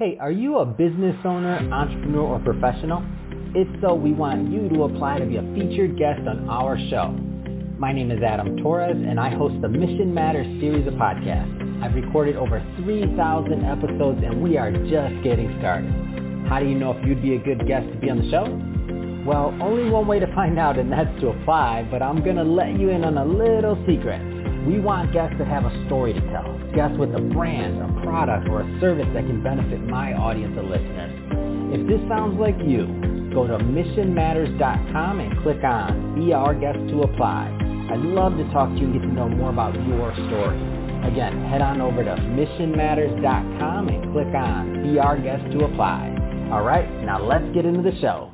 Hey, are you a business owner, entrepreneur, or professional? If so, we want you to apply to be a featured guest on our show. My name is Adam Torres, and I host the Mission Matters series of podcasts. I've recorded over 3,000 episodes, and we are just getting started. How do you know if you'd be a good guest to be on the show? Well, only one way to find out, and that's to apply, but I'm going to let you in on a little secret. We want guests that have a story to tell, guests with a brand, a product, or a service that can benefit my audience of listeners. If this sounds like you, go to missionmatters.com and click on Be Our Guest to apply. I'd love to talk to you and get to know more about your story. Again, head on over to missionmatters.com and click on Be Our Guest to apply. All right, now let's get into the show.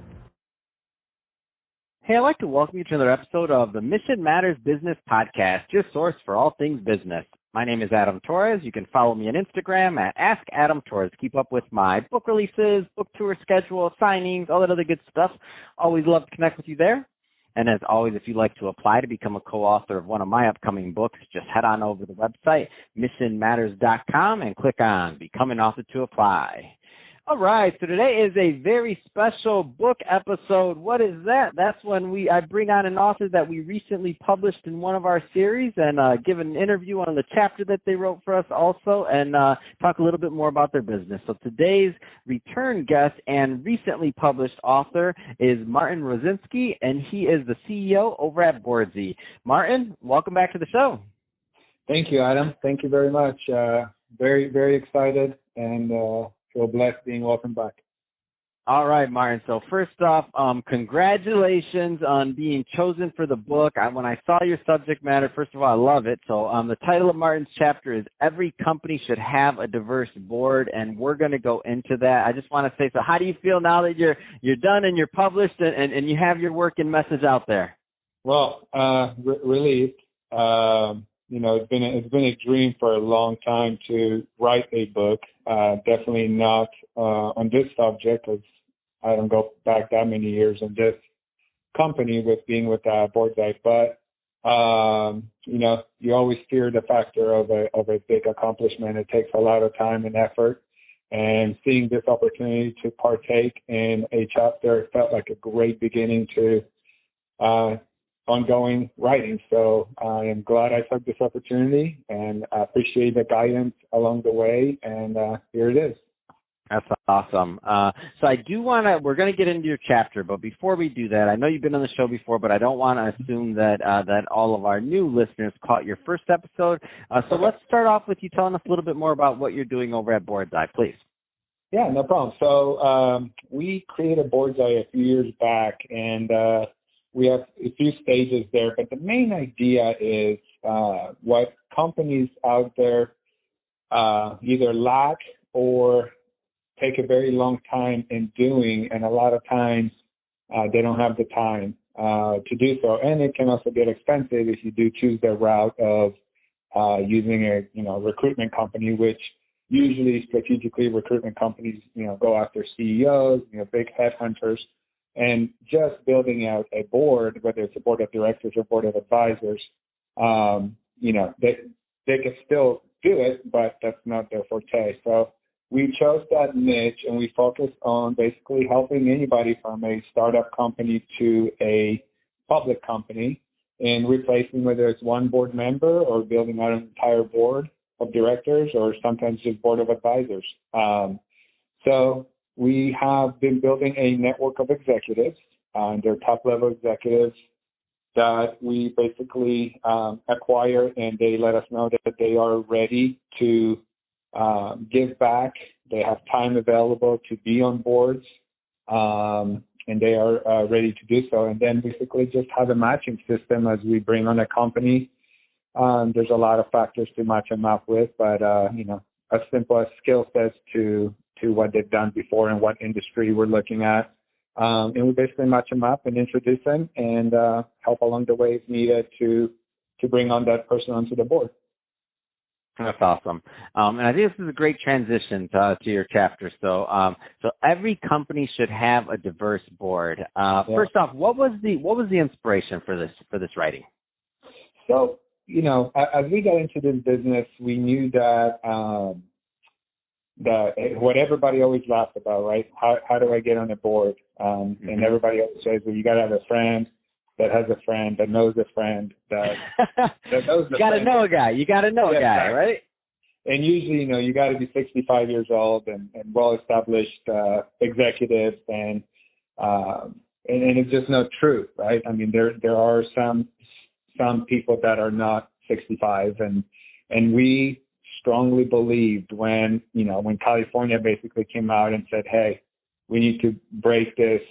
Hey, I'd like to welcome you to another episode of the Mission Matters Business Podcast, your source for all things business. My name is Adam Torres. You can follow me on Instagram at AskAdamTorres. Keep up with my book releases, book tour schedule, signings, all that other good stuff. Always love to connect with you there. And as always, if you'd like to apply to become a co-author of one of my upcoming books, just head on over to the website, missionmatters.com, and click on Become an Author to apply. All right, so today is a very special book episode. What is that? That's when I bring on an author that we recently published in one of our series and give an interview on the chapter that they wrote for us also and talk a little bit more about their business. So today's return guest and recently published author is Martin Rowinski, and he is the CEO over at Boardsy. Martin, welcome back to the show. Thank you, Adam. Thank you very much. Very, very excited and feel blessed being welcome back. All right, Martin. So first off, congratulations on being chosen for the book. When I saw your subject matter, first of all, I love it. So the title of Martin's chapter is Every Company Should Have a Diverse Board, and we're going to go into that. I just want to say, so how do you feel now that you're done and you're published and you have your work and message out there? Well, relieved. It's been a dream for a long time to write a book. Definitely not on this subject, because I don't go back that many years in this company with being with Boardsy. But you always fear the factor of a big accomplishment. It takes a lot of time and effort. And seeing this opportunity to partake in a chapter felt like a great beginning to ongoing writing. So I am glad I took this opportunity, and I appreciate the guidance along the way, and here it is. That's awesome. So we're going to get into your chapter, but before we do that, I know you've been on the show before, but I don't want to assume that all of our new listeners caught your first episode. So let's start off with you telling us a little bit more about what you're doing over at Boardsy, please. Yeah, no problem. So we created Boardsy a few years back, and we have a few stages there, but the main idea is what companies out there either lack or take a very long time in doing, and a lot of times they don't have the time to do so. And it can also get expensive if you do choose the route of using a recruitment company, which usually strategically recruitment companies go after CEOs, big headhunters. And just building out a board, whether it's a board of directors or board of advisors, they can still do it, but that's not their forte. So we chose that niche, and we focus on basically helping anybody from a startup company to a public company in replacing whether it's one board member or building out an entire board of directors or sometimes just board of advisors. So we have been building a network of executives, they're top-level executives that we basically acquire, and they let us know that they are ready to give back. They have time available to be on boards, and they are ready to do so. And then basically just have a matching system as we bring on a company. There's a lot of factors to match them up with, but, as simple as skill sets to what they've done before and what industry we're looking at. And we basically match them up and introduce them and help along the way if needed to bring on that person onto the board. That's awesome. And I think this is a great transition to your chapter. So every company should have a diverse board. First off, what was the inspiration for this writing? So, as we got into this business, we knew that what everybody always laughs about, right? How do I get on the board? And everybody always says, well, you got to have a friend that has a friend that knows a friend that knows a friend. You got to know a guy. You got to know a guy, right? And usually, you got to be 65 years old and well-established executive, and it's just not true, right? I mean, there are some people that are not 65, and we strongly believed when California basically came out and said, hey, we need to break this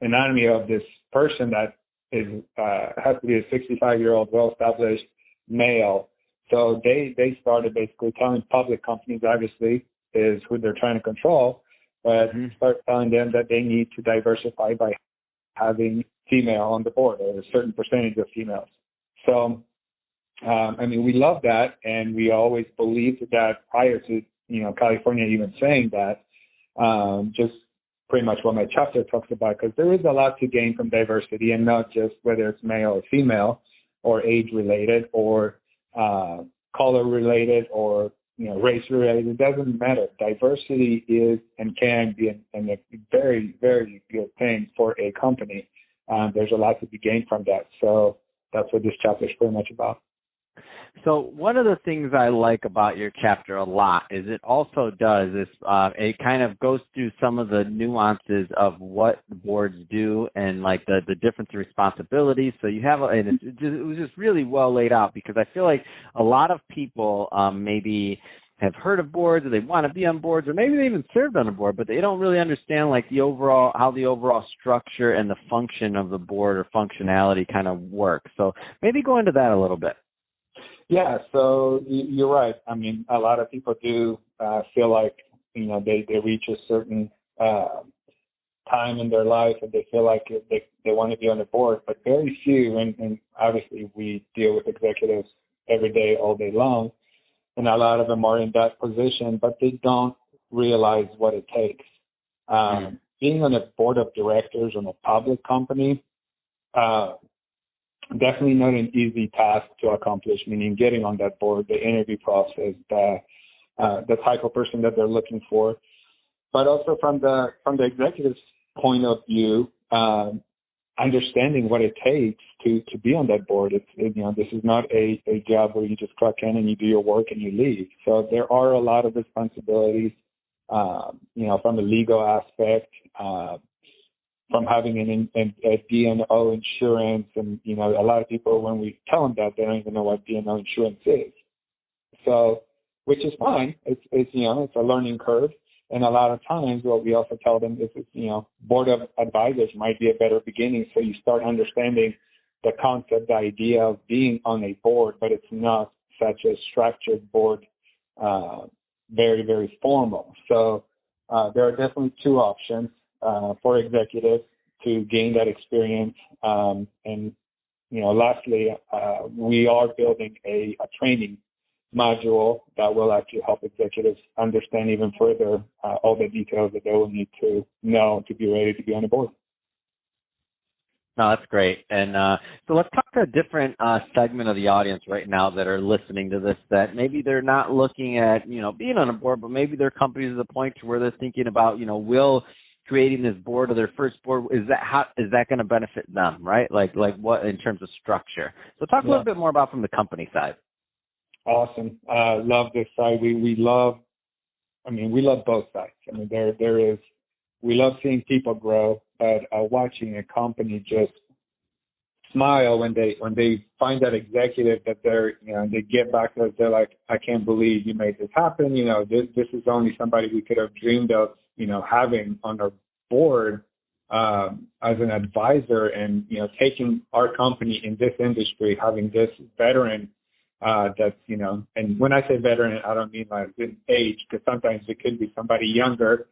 anatomy of this person that has to be a 65-year-old well-established male. So they started basically telling public companies, obviously, is who they're trying to control, but start telling them that they need to diversify by having female on the board, or a certain percentage of females. So, we love that, and we always believed that prior to, California even saying that, just pretty much what my chapter talks about, because there is a lot to gain from diversity, and not just whether it's male or female, or age-related, or color related, or race related. It doesn't matter. Diversity is and can be a very, very good thing for a company. There's a lot to be gained from that. So that's what this chapter is pretty much about. So one of the things I like about your chapter a lot is it also does this, it kind of goes through some of the nuances of what the boards do and like the different responsibilities. So you have, and it was just really well laid out, because I feel like a lot of people maybe have heard of boards, or they want to be on boards, or maybe they even served on a board, but they don't really understand like how the overall structure and the function of the board or functionality kind of works. So maybe go into that a little bit. Yeah, so you're right. I mean, a lot of people do feel like, they reach a certain time in their life and they feel like they want to be on the board, but very few, and obviously we deal with executives every day, all day long, and a lot of them are in that position, but they don't realize what it takes. Being on a board of directors on a public company, definitely not an easy task to accomplish, meaning getting on that board, the interview process, the type of person that they're looking for. But also from the executive's point of view, understanding what it takes to be on that board. This is not a job where you just clock in and you do your work and you leave. So there are a lot of responsibilities, from the legal aspect, from having a D&O insurance, and a lot of people, when we tell them that, they don't even know what D&O insurance is. So, which is fine. It's a learning curve, and a lot of times what we also tell them is board of advisors might be a better beginning, so you start understanding the concept, the idea of being on a board, but it's not such a structured board, very, very formal. So there are definitely two options for executives to gain that experience. And lastly, we are building a training module that will actually help executives understand even further all the details that they will need to know to be ready to be on the board. No, that's great. And so let's talk to a different segment of the audience right now that are listening to this, that maybe they're not looking at, being on a board, but maybe their company is at the point where they're thinking about, will creating this board or their first board, is that going to benefit them, right? Like what in terms of structure? So talk a little bit more about from the company side. Awesome. Love this side. We love both sides. I mean, we love seeing people grow, but watching a company just smile when they find that executive that they get back to us, they're like, I can't believe you made this happen. This is only somebody we could have dreamed of, having on our board as an advisor, and taking our company in this industry, having this veteran that's and when I say veteran, I don't mean like in age, because sometimes it could be somebody younger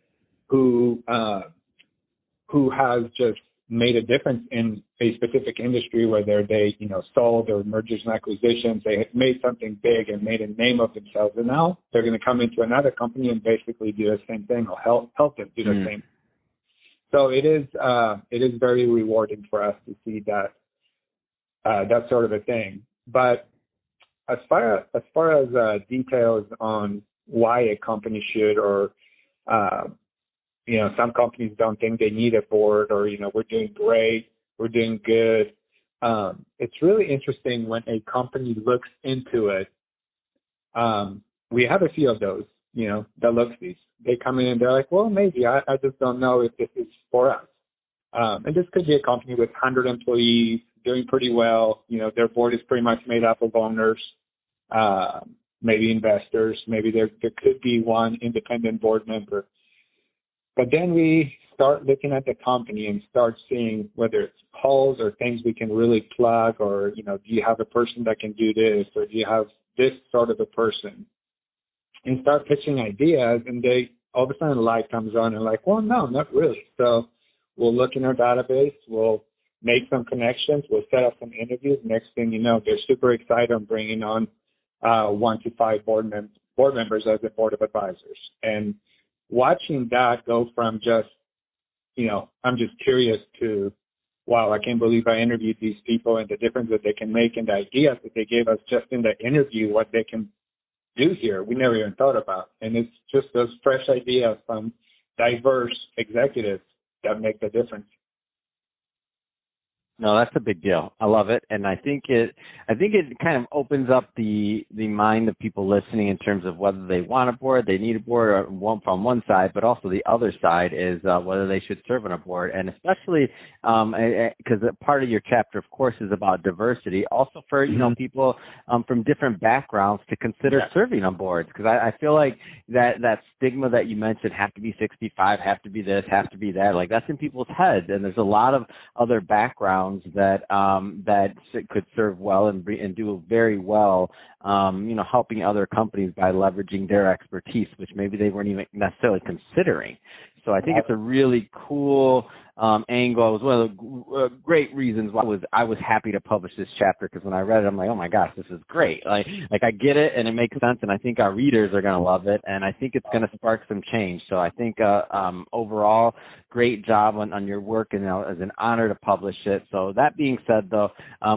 who has just made a difference in a specific industry, whether they sold or mergers and acquisitions, they had made something big and made a name of themselves, and now they're going to come into another company and basically do the same thing, or help them do the same. So it is very rewarding for us to see that sort of a thing. But as details on why a company should, or some companies don't think they need a board, or we're doing great, we're doing good. It's really interesting when a company looks into it. We have a few of those, that looks these. They come in and they're like, well, maybe I just don't know if this is for us. And this could be a company with 100 employees doing pretty well. Their board is pretty much made up of owners, maybe investors, maybe there could be one independent board member. But then we start looking at the company and start seeing whether it's holes or things we can really plug, or, do you have a person that can do this, or do you have this sort of a person? And start pitching ideas, and all of a sudden the light comes on and like, well, no, not really. So we'll look in our database, we'll make some connections, we'll set up some interviews. Next thing you know, they're super excited on bringing on 1 to 5 board members as a board of advisors. And watching that go from just, I'm just curious, to, wow, I can't believe I interviewed these people and the difference that they can make, and the ideas that they gave us just in the interview, what they can do here, we never even thought about. And it's just those fresh ideas from diverse executives that make the difference. No, that's a big deal. I love it, and I think it kind of opens up the mind of people listening in terms of whether they want a board, they need a board, or from one side, but also the other side is whether they should serve on a board, and especially because part of your chapter, of course, is about diversity. Also for people from different backgrounds to consider serving on boards, because I feel like that stigma that you mentioned, have to be 65, have to be this, have to be that, like that's in people's heads, and there's a lot of other backgrounds that could serve well and do very well, helping other companies by leveraging their expertise, which maybe they weren't even necessarily considering. So I think it's a really cool angle. It was one of the great reasons why I was happy to publish this chapter, because when I read it, I'm like, oh my gosh, this is great. Like I get it, and it makes sense, and I think our readers are going to love it, and I think it's going to spark some change. So I think overall, great job on your work, and it's an honor to publish it. So that being said, though,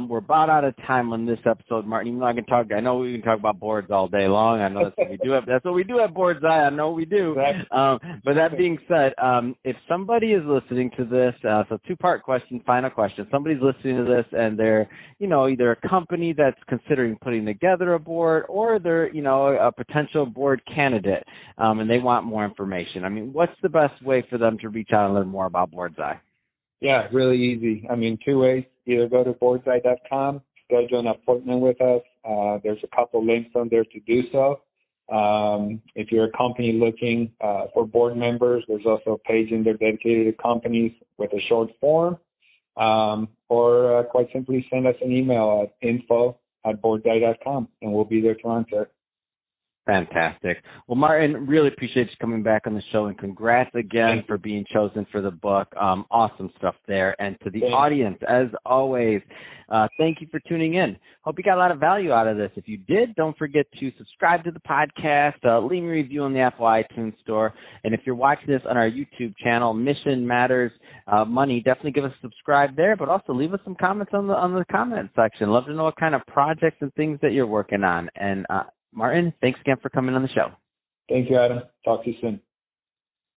we're about out of time on this episode, Martin. Even though I know we can talk about boards all day long. I know that's what we do. That's what we do at Boards Eye. I know we do. But that being said, if somebody is listening to this, so 2-part question, final question. Somebody's listening to this and they're, either a company that's considering putting together a board, or they're, a potential board candidate, and they want more information. I mean, what's the best way for them to reach out and learn more about Boards Eye? Yeah, really easy. I mean, 2 ways. Either go to boardseye.com, schedule an appointment with us. There's a couple links on there to do so. If you're a company looking for board members, there's also a page in there dedicated to companies with a short form, or quite simply send us an email at info@boardseye.com, and we'll be there to answer. Fantastic. Well, Martin, really appreciate you coming back on the show, and congrats again for being chosen for the book. Awesome stuff there. And to the audience, as always, thank you for tuning in. Hope you got a lot of value out of this. If you did, don't forget to subscribe to the podcast, leave me a review on the Apple iTunes Store. And if you're watching this on our YouTube channel, Mission Matters Money, definitely give us a subscribe there, but also leave us some comments on the comment section. Love to know what kind of projects and things that you're working on. And Martin, thanks again for coming on the show. Thank you, Adam. Talk to you soon.